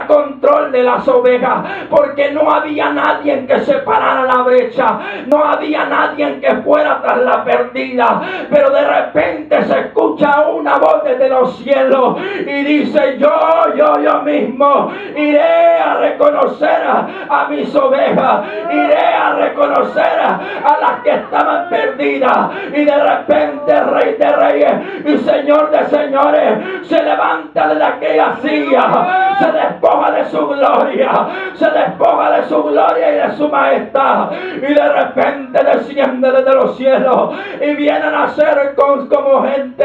control de las ovejas, porque no había nadie que separara la brecha, no había nadie que fuera tras la perdida. Pero de repente se escucha una voz desde los cielos y dice: yo mismo iré a reconocer a mis ovejas, iré a reconocer a las que estaban perdidas. Y de repente el Rey de Reyes y Señor de Señores se levanta de aquella silla, se despoja de su gloria, se despoja de su gloria y de su majestad, y de repente desciende desde los cielos y viene a nacer como gente,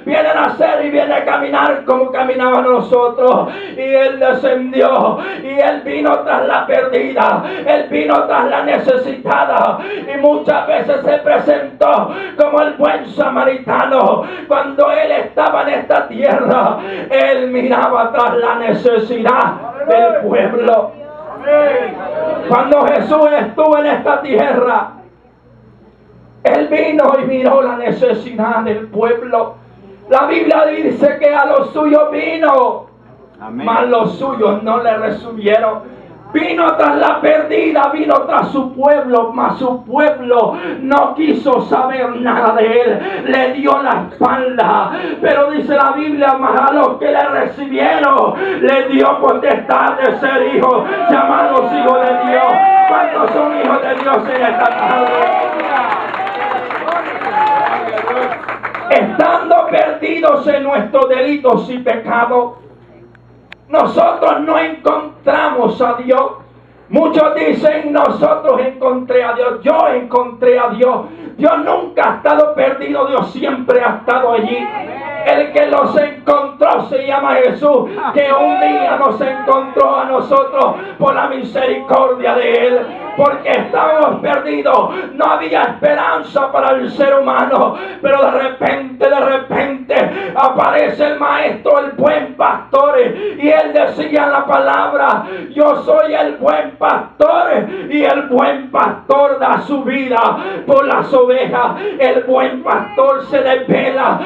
viene a nacer y viene a caminar como caminaban nosotros. Y Él descendió y Él vino tras la perdida, Él vino tras la necesitada, y muchas veces se presentó como el buen samaritano. Cuando Él estaba en esta tierra, Él miraba tras la necesidad del pueblo. Cuando Jesús estuvo en esta tierra, Él vino y miró la necesidad del pueblo. La Biblia dice que a los suyos vino, mas los suyos no le recibieron. Vino tras la perdida, vino tras su pueblo, mas su pueblo no quiso saber nada de Él, le dio la espalda. Pero dice la Biblia: mas a los que le recibieron, le dio potestad de ser hijos, llamados hijos de Dios. ¿Cuántos son hijos de Dios en esta tarde? Estando perdidos en nuestros delitos y pecados, nosotros no encontramos a Dios. Muchos dicen: nosotros encontré a Dios. Yo encontré a Dios. Dios nunca ha estado perdido, Dios siempre ha estado allí. El que los encontró se llama Jesús, que un día nos encontró a nosotros por la misericordia de Él. Porque estábamos perdidos, no había esperanza para el ser humano. Pero de repente aparece el Maestro, el buen pastor, y Él decía en la palabra: yo soy el buen pastor, y el buen pastor da su vida por las ovejas. El buen pastor se desvela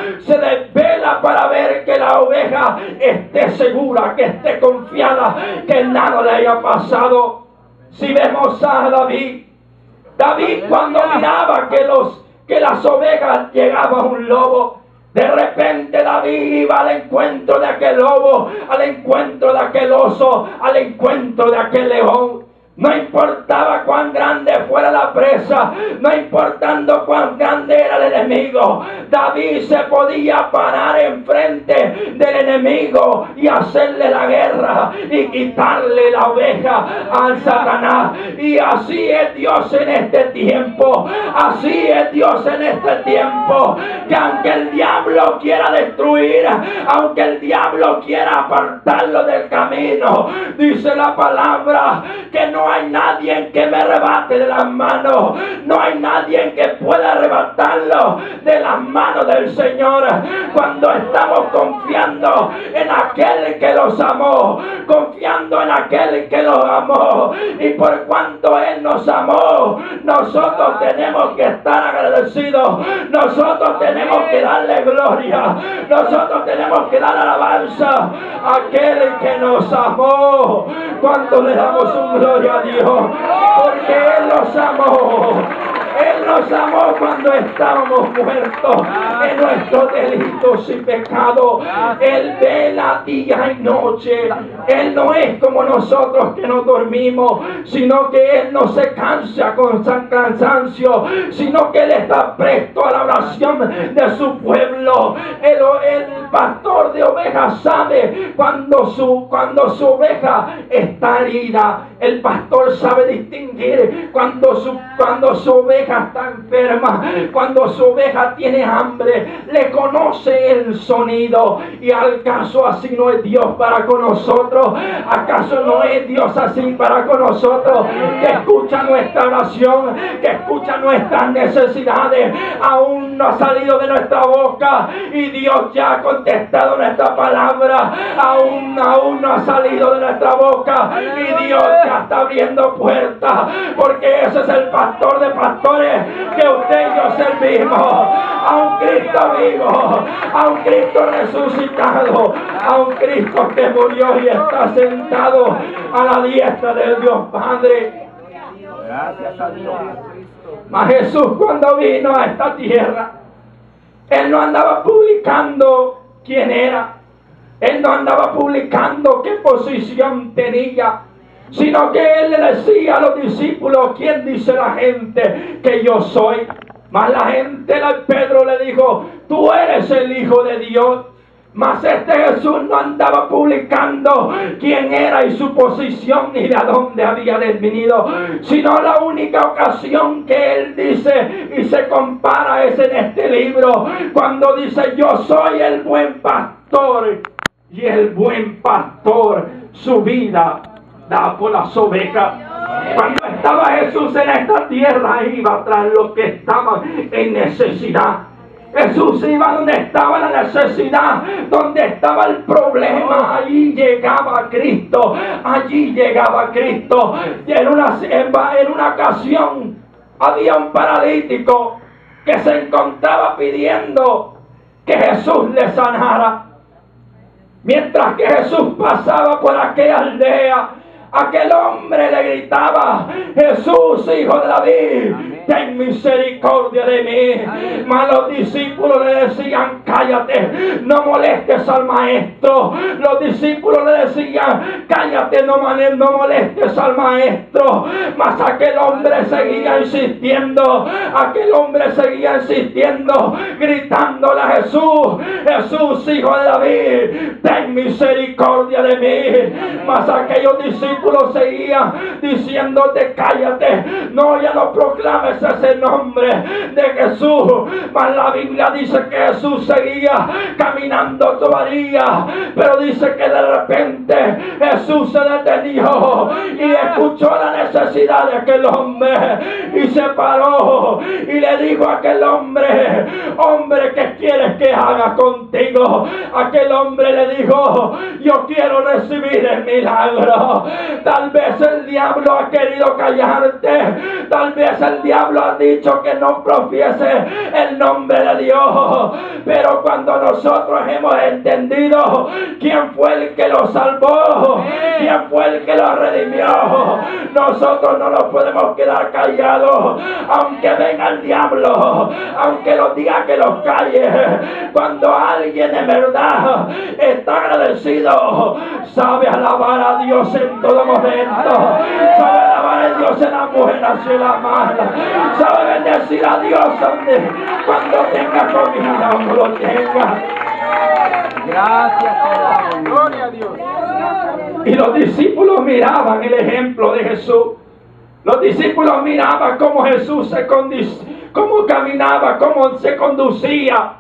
para ver que la oveja esté segura, que esté confiada, que nada le haya pasado. Si vemos a David cuando miraba que las ovejas llegaba un lobo, de repente David iba al encuentro de aquel lobo, al encuentro de aquel oso, al encuentro de aquel león. No importaba cuán grande fuera la presa, no importando cuán grande era el enemigo, David se podía parar enfrente del enemigo y hacerle la guerra y quitarle la oveja al Satanás. Y así es Dios en este tiempo, así es Dios en este tiempo, que aunque el diablo quiera destruir, aunque el diablo quiera apartarlo del camino, dice la palabra que no hay nadie que me arrebate de las manos, no hay nadie que pueda arrebatarlo de las manos del Señor. Cuando estamos confiando en aquel que los amó, confiando en aquel que los amó, y por cuanto Él nos amó, nosotros tenemos que estar agradecidos, nosotros tenemos que darle gloria, nosotros tenemos que dar alabanza a aquel que nos amó. Cuando le damos un gloria a Dios, porque Él nos amó. Él nos amó cuando estábamos muertos en nuestros delitos y pecados. Él vela día y noche. Él no es como nosotros que no dormimos, sino que Él no se cansa con cansancio, sino que Él está presto a la oración de su pueblo. El pastor de ovejas sabe cuando su oveja está herida. El pastor sabe distinguir cuando su oveja está enferma, cuando su oveja tiene hambre. Le conoce el sonido. Y al caso así no es Dios para con nosotros. ¿Acaso no es Dios así para con nosotros? Que escucha nuestra oración, que escucha nuestras necesidades. Aún no ha salido de nuestra boca y Dios ya ha contestado nuestra palabra. Aún no ha salido de nuestra boca y Dios ya está abriendo puertas, porque ese es el pastor de pastores, que usted y yo servimos a un Cristo vivo, a un Cristo resucitado, a un Cristo que murió y está sentado a la diestra del Dios Padre. Gracias a Dios. Mas Jesús, cuando vino a esta tierra, Él no andaba publicando quién era. Él no andaba publicando qué posición tenía, sino que Él le decía a los discípulos: ¿quién dice la gente que yo soy? Mas la gente, Pedro le dijo: tú eres el Hijo de Dios. Mas este Jesús no andaba publicando quién era y su posición ni de dónde había venido, sino la única ocasión que Él dice y se compara es en este libro, cuando dice: yo soy el buen pastor, y el buen pastor su vida da por las ovejas. Cuando estaba Jesús en esta tierra, iba tras los que estaban en necesidad. Jesús iba donde estaba la necesidad, donde estaba el problema. Allí llegaba Cristo, allí llegaba Cristo. Y en una ocasión había un paralítico que se encontraba pidiendo que Jesús le sanara. Mientras que Jesús pasaba por aquella aldea, aquel hombre le gritaba: Jesús, hijo de David, ten misericordia de mí. Mas los discípulos le decían: cállate, no molestes al maestro. Los discípulos le decían: cállate, no molestes al maestro. Mas aquel hombre seguía insistiendo, gritándole a Jesús: Jesús, hijo de David, ten misericordia de mí. Mas aquellos discípulos seguían diciéndote: cállate, no, ya no proclames ese nombre de Jesús. Mas la Biblia dice que Jesús seguía caminando todavía, pero dice que de repente Jesús se detuvo y escuchó la necesidad de aquel hombre y se paró y le dijo a aquel hombre: hombre, ¿qué quieres que haga contigo? Aquel hombre le dijo: yo quiero recibir el milagro. Tal vez el diablo ha querido callarte, tal vez el diablo ha dicho que no profiese el nombre de Dios, pero cuando nosotros hemos entendido quién fue el que lo salvó, quién fue el que lo redimió, nosotros no nos podemos quedar callados, aunque venga el diablo, aunque nos diga que los calle. Cuando alguien de verdad está agradecido, sabe alabar a Dios en todo momento, sabe alabar a Dios en las buenas y en las malas, sabe bendecir a Dios cuando tenga comida o no lo tenga. Gracias, Señor. Gloria a Dios. Y los discípulos miraban el ejemplo de Jesús. Los discípulos miraban cómo Jesús cómo caminaba, cómo se conducía,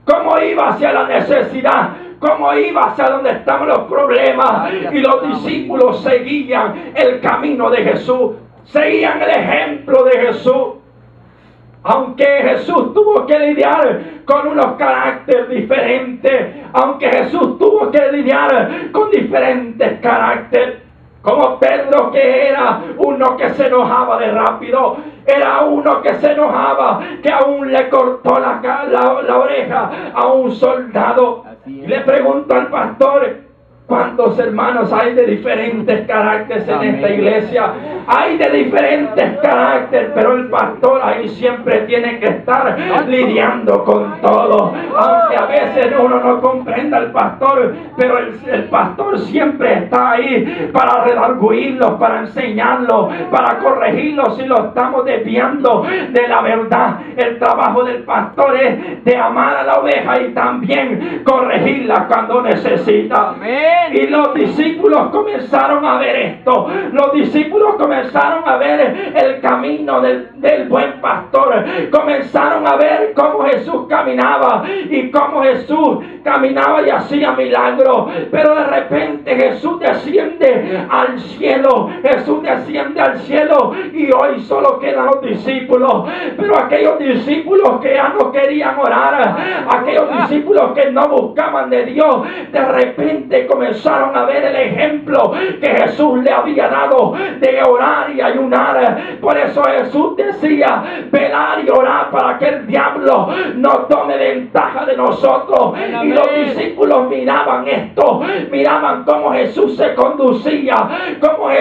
cómo iba hacia la necesidad, cómo iba hacia donde estaban los problemas. Y los discípulos seguían el camino de Jesús, seguían el ejemplo de Jesús. Aunque Jesús tuvo que lidiar con unos caracteres diferentes, aunque Jesús tuvo que lidiar con diferentes caracteres, como Pedro, que era uno que se enojaba de rápido, era uno que se enojaba, que aún le cortó la oreja a un soldado. Y le pregunto al pastor: ¿cuántos hermanos hay de diferentes caracteres en esta iglesia? Hay de diferentes caracteres, pero el pastor ahí siempre tiene que estar lidiando con todo. Aunque a veces uno no comprenda al pastor, pero el pastor siempre está ahí para redarguirlos, para enseñarlos, para corregirlos si lo estamos desviando de la verdad. El trabajo del pastor es de amar a la oveja y también corregirla cuando necesita. Amén. Y los discípulos comenzaron a ver esto. Los discípulos comenzaron a ver el camino del buen pastor. Comenzaron a ver cómo Jesús caminaba y cómo Jesús caminaba y hacía milagros. Pero de repente Jesús desciende al cielo. Jesús desciende al cielo y hoy solo quedan los discípulos. Pero aquellos discípulos que ya no querían orar, aquellos discípulos que no buscaban de Dios, de repente comenzaron comenzaron a ver el ejemplo que Jesús le había dado de orar y ayunar. Por eso Jesús decía: velar y orar para que el diablo no tome ventaja de nosotros. Y los discípulos miraban esto, miraban cómo Jesús se conducía, cómo Jesús